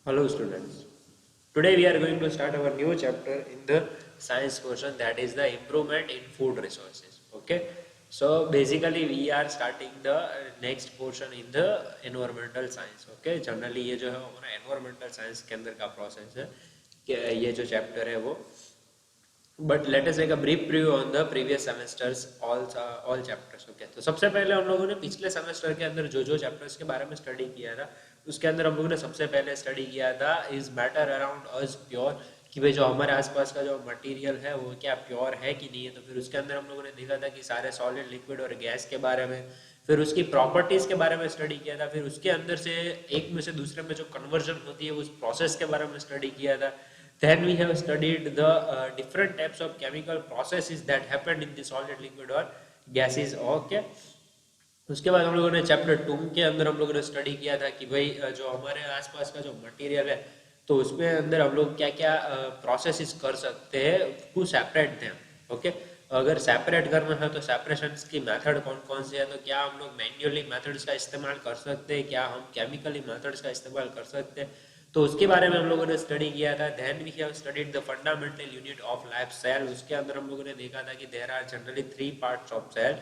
Hello students. Today we are going to start our new chapter in the science portion, that is the improvement in food resources. Okay. So basically we are starting the next portion in the environmental science. Okay. Generally ये जो है हमारा environmental science के अंदर का process है कि ये जो chapter है वो but let us take a brief preview on the previous semesters all chapters. Okay, तो सबसे पहले हम लोगों ने पिछले सेमेस्टर के अंदर जो जो चैप्टर्स के बारे में स्टडी किया था उसके अंदर हम लोगों ने सबसे पहले स्टडी किया था is matter around us pure, कि भाई जो हमारे आसपास का जो मटेरियल है वो क्या प्योर है कि नहीं है। तो फिर उसके अंदर हम लोगों ने देखा था कि सारे सॉलिड, लिक्विड और गैस के बारे में, फिर उसकी प्रॉपर्टीज के बारे में स्टडी किया था, फिर उसके अंदर से एक में से दूसरे में जो कन्वर्जन होती है उस प्रोसेस के बारे में स्टडी किया था। Then we have studied the different types of chemical processes that happened in the solid, liquid or gases. Okay. उसके बाद हम लोगों ने चैप्टर 2 के अंदर हम लोगों ने स्टडी किया था कि भाई जो हमारे आसपास का जो मटेरियल है तो उसमें अंदर हम लोग क्या क्या प्रोसेसेस कर सकते हैं टू सेपरेट देम। ओके, अगर सेपरेट करना है तो सेपरेशन की मेथड कौन कौन सी है, तो क्या हम लोग मैन्युअली मेथड्स का इस्तेमाल कर सकते हैं, क्या हम केमिकली मेथड्स का इस्तेमाल कर सकते हैं, तो उसके बारे में हम लोगों ने स्टडी किया था। Then we have studied the fundamental unit of life, cell. उसके अंदर हम लोगों ने देखा था कि there are generally 3 parts of cell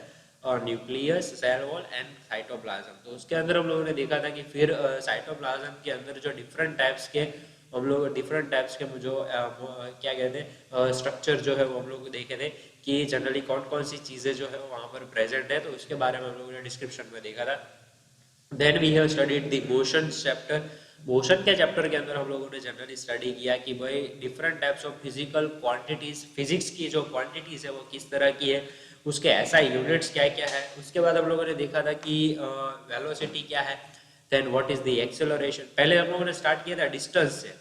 और nucleus, cell wall and cytoplasm. तो उसके अंदर हम लोगों ने देखा था कि फिर साइटोप्लाज्म के अंदर जो डिफरेंट टाइप्स के हम लोग डिफरेंट टाइप्स के जो क्या कहते हैं स्ट्रक्चर जो है वो हम लोग देखे थे कि जनरली कौन कौन सी चीज़ें जो है वहाँ पर प्रेजेंट है, तो उसके बारे में हम लोगों ने डिस्क्रिप्शन में देखा था। Then we have studied the motion chapter. Motion के चैप्टर के अंदर हम लोगों ने जनरली स्टडी किया कि भाई different types of physical quantities, physics की जो क्वांटिटीज है वो किस तरह की है, उसके ऐसा यूनिट्स क्या क्या है। उसके बाद हम लोगों ने देखा था कि वेलोसिटी क्या है, then what is the acceleration. पहले हम लोगों ने स्टार्ट किया था डिस्टेंस से,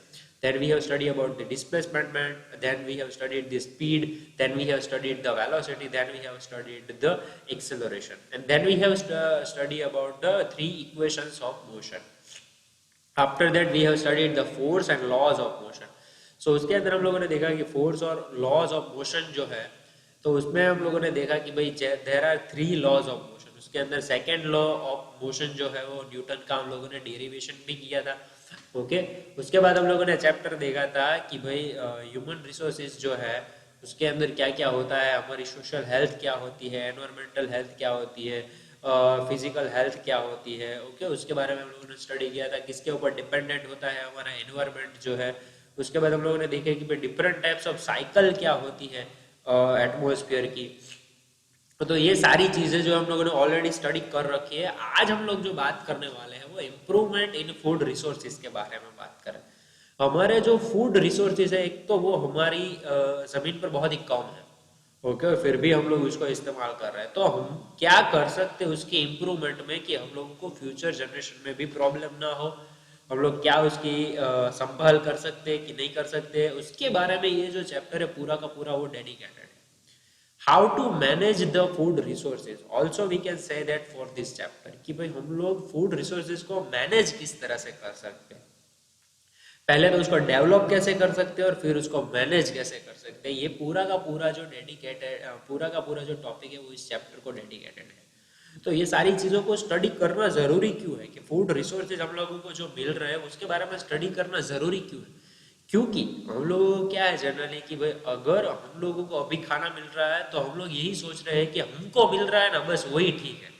then we have studied about the displacement, then we have studied the speed, then we have studied the velocity, then we have studied the acceleration, and then we have studied about the 3 equations of motion. After that we have studied the force and laws of motion. So उसके अंदर हम लोगों ने देखा कि force और laws of motion जो है तो उसमें हम लोगों ने देखा कि भाई there are 3 laws of motion. उसके अंदर सेकेंड लॉ ऑफ मोशन जो है वो न्यूटन का हम लोगों ने डेरिवेशन भी किया था। ओके, उसके बाद हम लोगों ने चैप्टर देखा था कि भाई ह्यूमन रिसोर्सेज जो है उसके अंदर क्या क्या होता है, हमारी सोशल हेल्थ क्या होती है, एनवायरमेंटल हेल्थ क्या होती है, फिजिकल हेल्थ क्या होती है। ओके, उसके बारे में हम लोगों ने स्टडी किया था किसके ऊपर डिपेंडेंट होता है हमारा एनवायरमेंट जो है। उसके बाद हम लोगों ने देखा कि भाई डिफरेंट टाइप्स ऑफ साइकिल क्या होती है एटमोस्फेयर की। तो ये सारी चीजें जो हम लोगों ने ऑलरेडी स्टडी कर रखी है। आज हम लोग जो बात करने वाले हैं वो इम्प्रूवमेंट इन फूड रिसोर्सेज के बारे में बात करें। हमारे जो फूड रिसोर्सेज है एक तो वो हमारी जमीन पर बहुत ही कम है। ओके, फिर भी हम लोग उसको इस्तेमाल कर रहे हैं, तो हम क्या कर सकते हैं उसकी इम्प्रूवमेंट में कि हम लोगों को फ्यूचर जनरेशन में भी प्रॉब्लम ना हो, हम लोग क्या उसकी संभाल कर सकते हैं कि नहीं कर सकते, उसके बारे में ये जो चैप्टर है पूरा का पूरा वो डेडिकेटेड है। How to manage the food resources also we can say that for this chapter, कि भाई हम लोग फूड रिसोर्सेज को मैनेज किस तरह से कर सकते हैं। पहले तो उसको डेवलप कैसे कर सकते हैं और फिर उसको मैनेज कैसे कर सकते हैं। ये पूरा का पूरा जो डेडिकेटेड पूरा का पूरा जो टॉपिक है वो इस चैप्टर को डेडिकेटेड है। तो ये सारी चीजों को स्टडी करना जरूरी क्यों है कि फूड रिसोर्सेज हम लोगों को जो मिल रहे हैं उसके बारे में स्टडी करना जरूरी क्यों है, क्योंकि हम लोगों को क्या है जनरली कि भाई अगर हम लोगों को अभी खाना मिल रहा है तो हम लोग यही सोच रहे हैं कि हमको मिल रहा है ना बस वही ठीक है,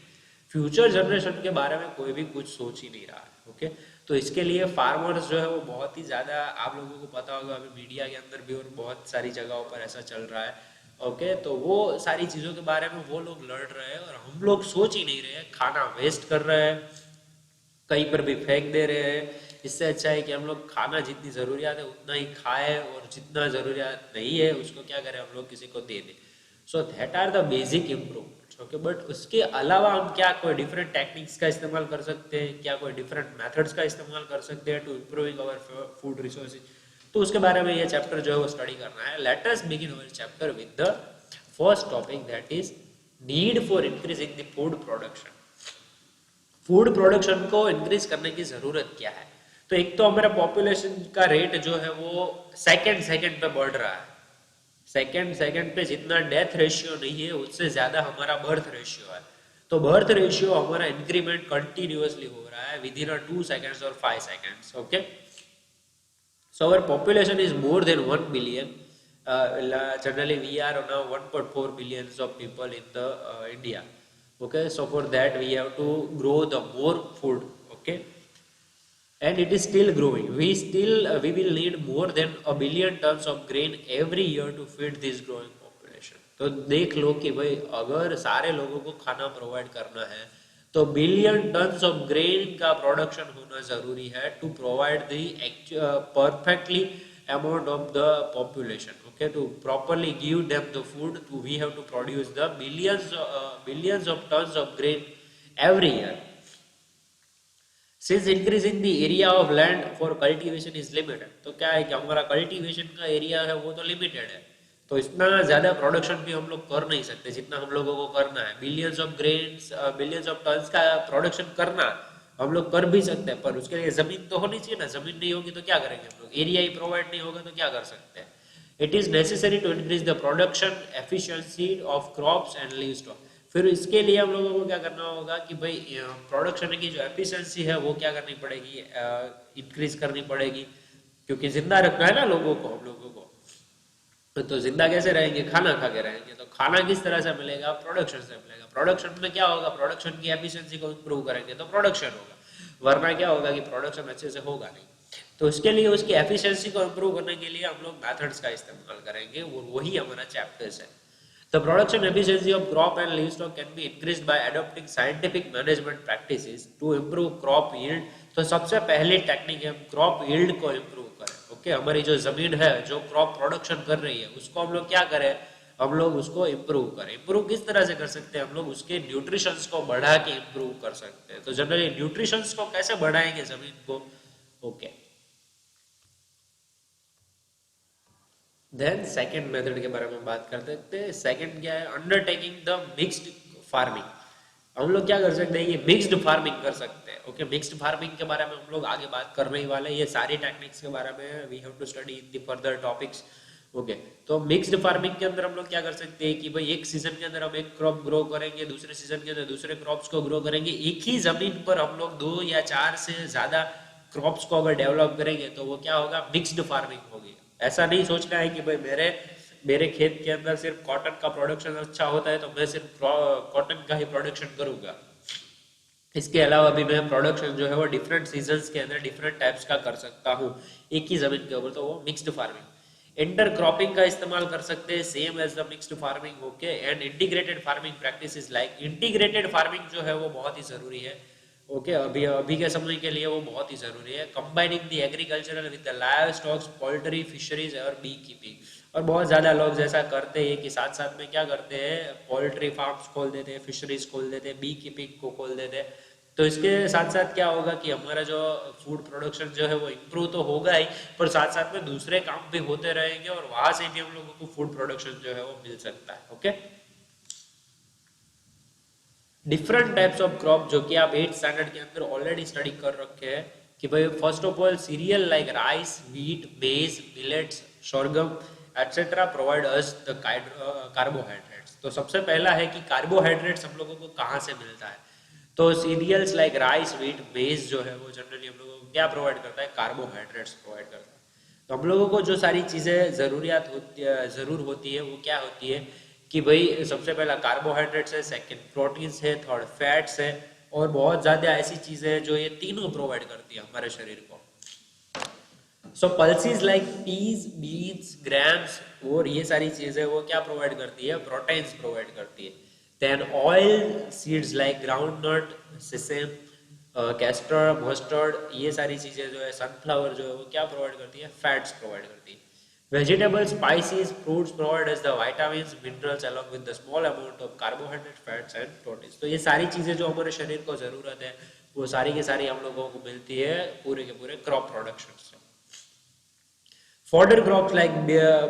फ्यूचर जनरेशन के बारे में कोई भी कुछ सोच ही नहीं रहा है। ओके, तो इसके लिए फार्मर्स जो है वो बहुत ही ज़्यादा, आप लोगों को पता होगा अभी मीडिया के अंदर भी और बहुत सारी जगहों पर ऐसा चल रहा है। ओके, तो वो सारी चीज़ों के बारे में वो लोग लड़ रहे हैं और हम लोग सोच ही नहीं रहे हैं, खाना वेस्ट कर रहे हैं, कहीं पर भी फेंक दे रहे हैं। इससे अच्छा है कि हम लोग खाना जितनी ज़रूरियात है उतना ही खाए और जितना ज़रूरियात नहीं है उसको क्या करें हम लोग किसी को दे दें। So that are the basic improvements. Okay, but उसके अलावा हम क्या कोई डिफरेंट टेक्निक्स का इस्तेमाल कर सकते हैं, क्या कोई डिफरेंट मेथड्स का इस्तेमाल कर सकते हैं to improving our food resources, तो उसके बारे में ये चैप्टर जो है वो स्टडी करना है। Let us begin our chapter with the first topic, that is need for increasing the food production. Food production को इंक्रीज करने की जरूरत क्या है। तो एक तो हमारा पॉपुलेशन का रेट जो है वो सेकंड सेकंड पे बढ़ रहा है। सेकंड सेकंड पे जितना डेथ रेशियो नहीं है उससे ज्यादा हमारा बर्थ रेशियो है। तो बर्थ रेशियो हमारा इंक्रीमेंट कंटिन्यूअसली हो रहा है विद इन 2 सेकंड्स और 5 seconds. Okay, So our population is more than 1 billion. Generally, we are now 1.4 billions of people in the India. Okay, so for that we have to grow the more food. Okay, and it is still growing. We will need more than a billion tons of grain every year to feed this growing population. तो देख लो कि भाई अगर सारे लोगों को खाना provide करना है तो बिलियन टन्स ऑफ ग्रेन का प्रोडक्शन होना जरूरी है to provide the perfectly amount of the population. Okay, to properly give them the food, we have to produce the billions of tons of grain every year. Since increasing the area of land for cultivation is limited, तो क्या है कि हमारा cultivation का area है वो तो limited है, तो इतना ज्यादा प्रोडक्शन भी हम लोग कर नहीं सकते जितना हम लोगों को करना है. Billions of grains, billions of tons का प्रोडक्शन करना हम लोग कर भी सकते हैं, पर उसके लिए जमीन तो होनी चाहिए ना. जमीन नहीं होगी तो क्या करेंगे हम लोग, एरिया ही प्रोवाइड नहीं होगा तो क्या कर सकते हैं. It is necessary to increase the production efficiency of crops and livestock. फिर इसके लिए हम लोगों को क्या करना होगा कि भाई प्रोडक्शन की जो एफिशिएंसी है वो क्या करनी पड़ेगी, इंक्रीज करनी पड़ेगी, क्योंकि जिंदा रखना है ना लोगों को, हम लोगों को. तो जिंदा कैसे रहेंगे, खाना खा के रहेंगे. तो खाना किस तरह से मिलेगा, प्रोडक्शन से मिलेगा. प्रोडक्शन में क्या होगा, प्रोडक्शन की एफिशिएंसी को इंप्रूव करेंगे तो प्रोडक्शन होगा, वरना क्या होगा कि प्रोडक्शन अच्छे से होगा नहीं. तो उसके लिए उसकी एफिशिएंसी को इंप्रूव करने के लिए हम लोग मेथड्स का इस्तेमाल करेंगे और वही हमारा चैप्टर्स है. The production efficiency of crop and livestock can be increased by adopting scientific management practices to improve crop yield. तो सबसे पहली टेक्निक है क्रॉप यील्ड को इम्प्रूव करें. ओके, हमारी जो जमीन है जो क्रॉप प्रोडक्शन कर रही है उसको हम लोग क्या करें, हम लोग उसको इम्प्रूव करें. इम्प्रूव किस तरह से कर सकते हैं, हम लोग उसके न्यूट्रिशंस को बढ़ा के इम्प्रूव कर सकते हैं. तो जनरली न्यूट्रिशंस को कैसे बढ़ाएंगे जमीन को. ओके, देन सेकेंड मेथड के बारे में बात करते हैं. सेकेंड क्या है, अंडरटेकिंग द मिक्स्ड फार्मिंग. हम लोग क्या कर सकते हैं, ये मिक्स्ड फार्मिंग कर सकते हैं. ओके, मिक्स्ड फार्मिंग के बारे में हम लोग आगे बात करने ही वाले हैं. ये सारी टेक्निक्स के बारे में we have to study in the further topics. Okay, तो मिक्स्ड फार्मिंग के अंदर हम लोग क्या कर सकते हैं कि भाई एक सीजन के अंदर हम एक क्रॉप ग्रो करेंगे, दूसरे सीजन के अंदर दूसरे क्रॉप्स को ग्रो करेंगे. एक ही जमीन पर हम लोग 2 या 4 से ज्यादा क्रॉप्स को अगर डेवलप करेंगे तो वो क्या होगा, मिक्स्ड फार्मिंग होगी. ऐसा नहीं सोचना है कि भाई मेरे खेत के अंदर सिर्फ कॉटन का प्रोडक्शन अच्छा होता है तो मैं सिर्फ कॉटन का ही प्रोडक्शन करूंगा. इसके अलावा भी मैं प्रोडक्शन जो है वो डिफरेंट सीजन्स के अंदर डिफरेंट टाइप्स का कर सकता हूँ एक ही जमीन के ऊपर, तो वो मिक्स्ड फार्मिंग. इंटर क्रॉपिंग का इस्तेमाल कर सकते हैं same as the mixed farming. Okay, and integrated farming practices like integrated farming जो है वो बहुत ही जरूरी है. ओके, अभी के समय के लिए वो बहुत ही जरूरी है. Combining the agricultural with the live stocks, poultry, fisheries और बी कीपिंग. और बहुत ज्यादा लोग जैसा करते हैं कि साथ साथ में क्या करते हैं, पोल्ट्री फार्म्स खोल देते हैं, फिशरीज खोल देते हैं, बी कीपिंग को खोल देते हैं. तो इसके साथ साथ क्या होगा कि हमारा जो फूड प्रोडक्शन जो है वो इम्प्रूव तो होगा ही, पर साथ साथ में दूसरे काम भी होते रहेंगे और वहां से भी हम लोगों को फूड प्रोडक्शन जो है वो मिल सकता है. Okay, different types of crop जो कि आप 8th स्टैंडर्ड के अंदर ऑलरेडी स्टडी कर रखे हैं कि भाई first of all cereal like rice, wheat, maize, millets, sorghum etcetera provide us the carbohydrates. तो सबसे पहला है कि कार्बोहाइड्रेट्स हम लोगों को कहाँ से मिलता है. तो सीरियल्स लाइक राइस, व्हीट, मेज जो है वो जनरली हम लोगों को क्या प्रोवाइड करता है, कार्बोहाइड्रेट्स प्रोवाइड करता है. तो हम लोगों को जो सारी चीजें जरूर होती है वो क्या होती है कि भाई सबसे पहला कार्बोहाइड्रेट्स है, सेकंड प्रोटीन्स है, थर्ड फैट्स है, और बहुत ज्यादा ऐसी चीजें हैं जो ये तीनों प्रोवाइड करती है हमारे शरीर को. So pulses like peas, beans, grams और ये सारी चीजें वो क्या प्रोवाइड करती है, प्रोटीन्स प्रोवाइड करती है. Then oil seeds like groundnut, sesame, castor, mustard, ये सारी चीजें जो है, सनफ्लावर जो है वो क्या प्रोवाइड करती है, फैट्स प्रोवाइड करती है. Vegetables, spices, fruits provide us the vitamins, minerals along with the small amount of carbohydrate, fats and proteins. तो ये सारी चीजें जो हमारे शरीर को जरूरत है वो सारी की सारी हम लोगों को मिलती है पूरे के पूरे क्रॉप प्रोडक्शन से. Fodder crops like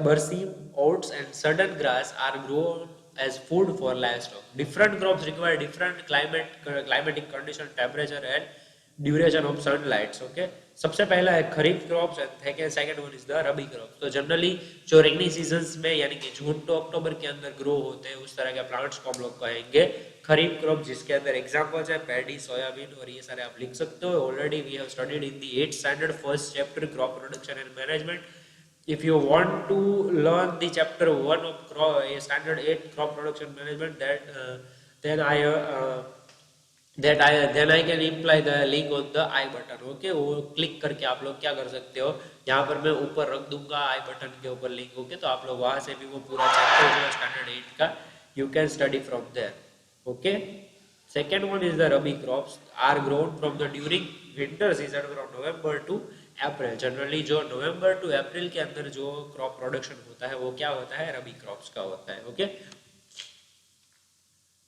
berseem, oats and sudden grass are grown as food for livestock. Different crops require different climatic condition, temperature and duration of sunlight. Okay. सबसे पहला है kharif crops and second one is the rabi crops. तो generally जो rainy seasons में यानी कि जून to अक्टूबर के अंदर ग्रो होते हैं उस तरह के प्लांट्स को हम लोग कहेंगे खरीफ क्रॉप जिसके अंदर एग्जांपल्स है पैडी, सोयाबीन और ये सारे आप लिख सकते हो। Already we have studied in the 8th standard first chapter crop production and management. If you want to learn the chapter 1 of standard 8 crop production management, then I can imply the link on the I button। Okay, वो click करके आप लोग क्या कर सकते हो, यहाँ पर मैं ऊपर रख दूंगा आई बटन के ऊपर लिंक। ओके, तो आप लोग वहां से भी वो पूरा चैप्टर जो है स्टैंडर्ड 8 का you can study from there. Okay, second one is the rabi crops are grown from the during winter season from November to April. Generally जो नवंबर टू अप्रैल के अंदर जो क्रॉप प्रोडक्शन होता है वो क्या होता है, रबी क्रॉप्स का होता है। ओके,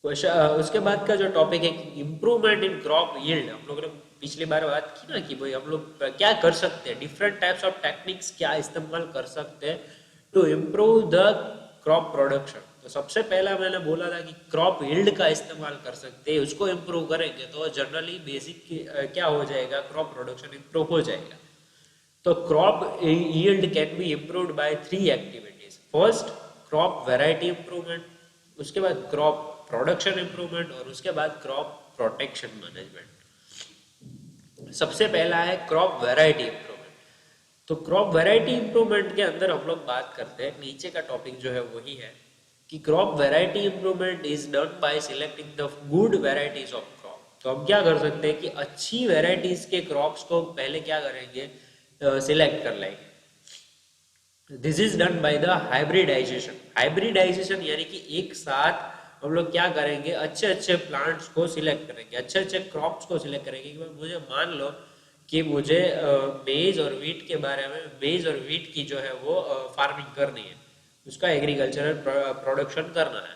उसके बाद का जो टॉपिक है इम्प्रूवमेंट इन क्रॉप यील्ड। हम लोगों ने पिछली बार बात की ना कि भाई हम लोग क्या कर सकते हैं, डिफरेंट टाइप्स ऑफ टेक्निक्स क्या इस्तेमाल कर सकते हैं to improve the crop production. तो सबसे पहला मैंने बोला था कि क्रॉप यील्ड का इस्तेमाल कर सकते हैं, उसको इम्प्रूव करेंगे तो जनरली बेसिक क्या हो जाएगा, क्रॉप प्रोडक्शन इम्प्रूव हो जाएगा। तो crop yield can be improved by 3 activities. First crop variety improvement, उसके बाद क्रॉप प्रोडक्शन इम्प्रूवमेंट और उसके बाद क्रॉप प्रोटेक्शन मैनेजमेंट। सबसे पहला है क्रॉप वैरायटी इम्प्रूवमेंट। तो क्रॉप वैरायटी इम्प्रूवमेंट के अंदर हम लोग बात करते हैं, नीचे का टॉपिक जो है वही है कि crop variety improvement is done bye selecting the good varieties of crop. तो हम क्या कर सकते हैं कि अच्छी वैरायटीज के क्रॉप्स को पहले क्या करेंगे, सिलेक्ट कर लेंगे। This is done by the hybridization. Hybridization यानी कि एक साथ हम लोग क्या करेंगे, अच्छे अच्छे प्लांट्स को सिलेक्ट करेंगे, अच्छे अच्छे क्रॉप्स को सिलेक्ट करेंगे। कि मुझे मान लो कि मुझे मेज और वीट के बारे में, मेज और वीट की जो है वो फार्मिंग करनी है, उसका एग्रीकल्चरल प्रोडक्शन करना है।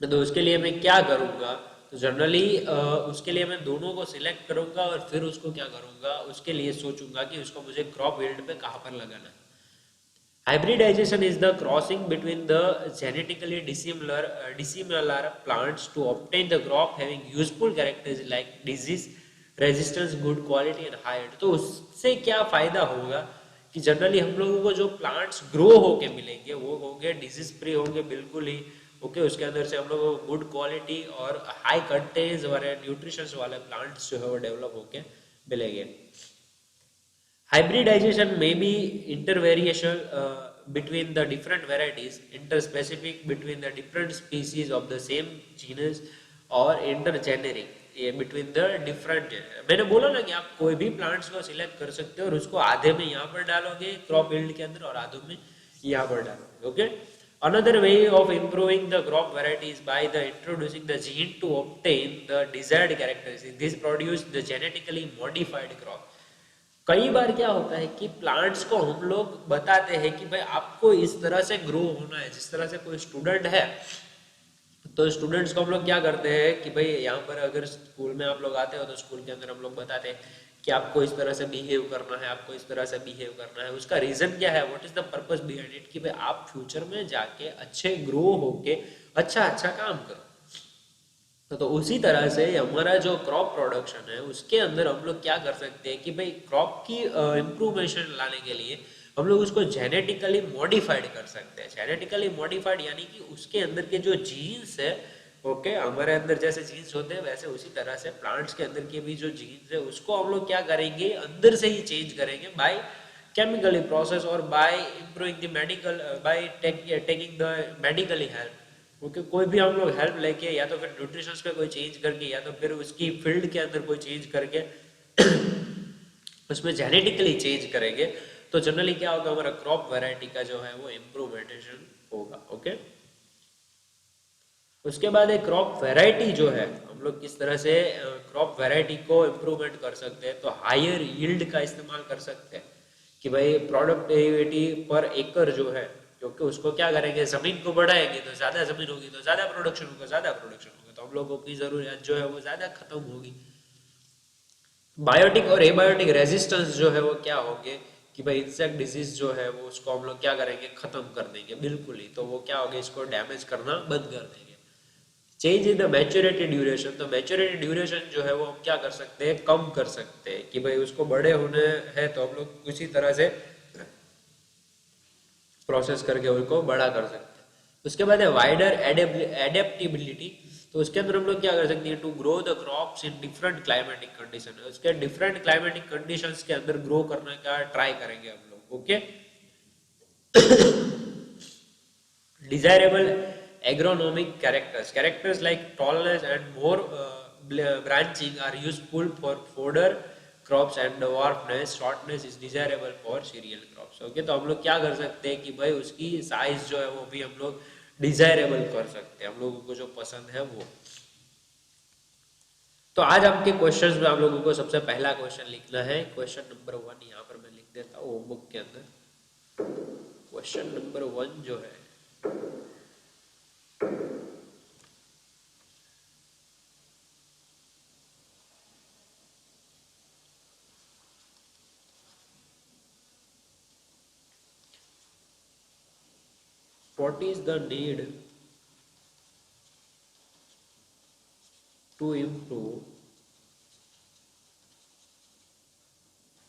तो उसके लिए मैं क्या करूंगा, तो जनरली उसके लिए मैं दोनों को सिलेक्ट करूंगा और फिर उसको क्या करूंगा, उसके लिए सोचूंगा कि उसको मुझे क्रॉप यील्ड पे कहाँ पर लगाना है। Hybridization is the crossing between the genetically dissimilar plants to obtain the crop having useful characteristics like disease resistance, good quality and high yield। तो उससे क्या फायदा होगा कि जनरली हम लोगों को जो प्लांट्स ग्रो होके मिलेंगे वो होंगे डिजीज फ्री होंगे बिल्कुल ही। ओके, उसके अंदर से हम लोग को गुड क्वालिटी और हाई कंटेंट्स वाले न्यूट्रिशंस वाले प्लांट्स जो है वो डेवलप होके मिलेंगे। Hybridization may be intervariation between the different varieties, interspecific between the different species of the same genus और intergeneric between the different। मैंने बोला ना कि आप कोई भी प्लांट्स को सिलेक्ट कर सकते हो और उसको आधे में यहाँ पर डालोगे क्रॉप यील्ड के अंदर और आधे में यहाँ पर डालोगे। Okay, another way of improving the crop variety is by the introducing the gene to obtain the desired characteristics। This produce the genetically modified crop। कई बार क्या होता है कि प्लांट्स को हम लोग बताते हैं कि भाई आपको इस तरह से ग्रो होना है। जिस तरह से कोई स्टूडेंट है तो स्टूडेंट्स को हम लोग क्या करते हैं कि भाई यहाँ पर अगर स्कूल में आप लोग आते हो तो स्कूल के अंदर हम लोग बताते हैं कि आपको इस तरह से बिहेव करना है, आपको इस तरह से बिहेव करना है। उसका रीजन क्या है, what is the purpose behind it, कि भाई आप फ्यूचर में जाके अच्छे ग्रो होके अच्छा अच्छा काम करो। तो उसी तरह से हमारा जो क्रॉप प्रोडक्शन है उसके अंदर हम लोग क्या कर सकते हैं कि भाई क्रॉप की इम्प्रूवमेशन लाने के लिए हम लोग उसको जेनेटिकली मॉडिफाइड कर सकते हैं। जेनेटिकली मॉडिफाइड यानी कि उसके अंदर के जो जीन्स है, ओके, हमारे अंदर जैसे जीन्स होते हैं वैसे उसी तरह से प्लांट्स के अंदर के भी जो जीन्स है उसको हम लोग क्या करेंगे, अंदर से ही चेंज करेंगे बाय केमिकली प्रोसेस और bye improving the medical, by taking the medically help. Okay, कोई भी हम लोग हेल्प लेके या तो फिर न्यूट्रिशंस पे कोई चेंज करके या तो फिर उसकी फील्ड के अंदर कोई चेंज करके उसमें जेनेटिकली चेंज करेंगे तो जनरली क्या होगा, हमारा क्रॉप वैरायटी का जो है वो इम्प्रूवमेंटेशन होगा। ओके, उसके बाद एक क्रॉप वैरायटी जो है हम लोग किस तरह से क्रॉप वैरायटी को इम्प्रूवमेंट कर सकते हैं, तो हायर यील्ड का इस्तेमाल कर सकते हैं कि भाई प्रोडक्टिविटी पर एकड़ जो है, क्योंकि उसको क्या करेंगे, जमीन को बढ़ाएंगे तो ज्यादा जमीन होगी तो ज्यादा प्रोडक्शन होगा, ज्यादा प्रोडक्शन होगा तो हम लोगों की जरूरत जो है वो ज्यादा खत्म होगी। बायोटिक और एबायोटिक रेजिस्टेंस जो है वो क्या होंगे कि भाई इंसेक्ट डिजीज जो है वो उसको हम लोग क्या करेंगे, खत्म कर देंगे बिल्कुल ही। तो वो क्या होगा, इसको डैमेज करना बंद कर देंगे। Change in the maturity duration, तो मैच्योरिटी ड्यूरेशन जो है वो हम क्या कर सकते हैं, कम कर सकते हैं कि भाई उसको बड़े होने हैं तो हम लोग उसी तरह से प्रोसेस करके उनको बड़ा कर सकते हैं। उसके बाद है वाइडर एडेप्टिबिलिटी, तो उसके अंदर हम लोग क्या कर सकते हैं, to grow the crops in different climatic condition, उसके डिफरेंट क्लाइमेटिक कंडीशंस के अंदर ग्रो करने का ट्राई करेंगे हम लोग. Okay. Desirable agronomic characters like tallness and more branching are useful for fodder crops and dwarfness, shortness is desirable for cereal crops. Okay, तो हम लोग क्या कर सकते हैं कि भाई उसकी साइज जो है वो भी हम लोग डिजायरेबल कर सकते हैं, हम लोगों को जो पसंद है वो. तो आज आपके क्वेश्चंस में आप लोगों को सबसे पहला क्वेश्चन लिखना है. क्वेश्चन नंबर 1 यहाँ पर मैं लिख देता हूँ होमवर्क के अंदर. क्वेश्चन नंबर 1 जो है, what is the need to improve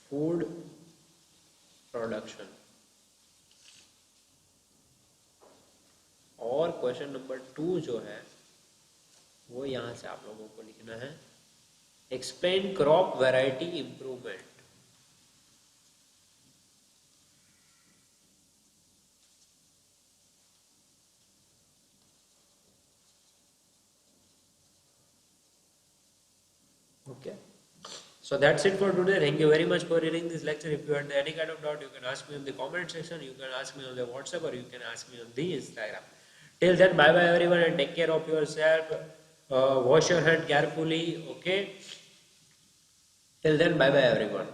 food production. और क्वेश्चन नंबर 2 जो है वो यहां से आप लोगों को लिखना है, explain crop variety improvement. Okay. So that's it for today. Thank you very much for reading this lecture. If you had any kind of doubt, you can ask me in the comment section, you can ask me on the WhatsApp, or you can ask me on the Instagram. Till then, bye bye everyone, and take care of yourself. Wash your hand carefully. Okay. Till then, bye bye everyone.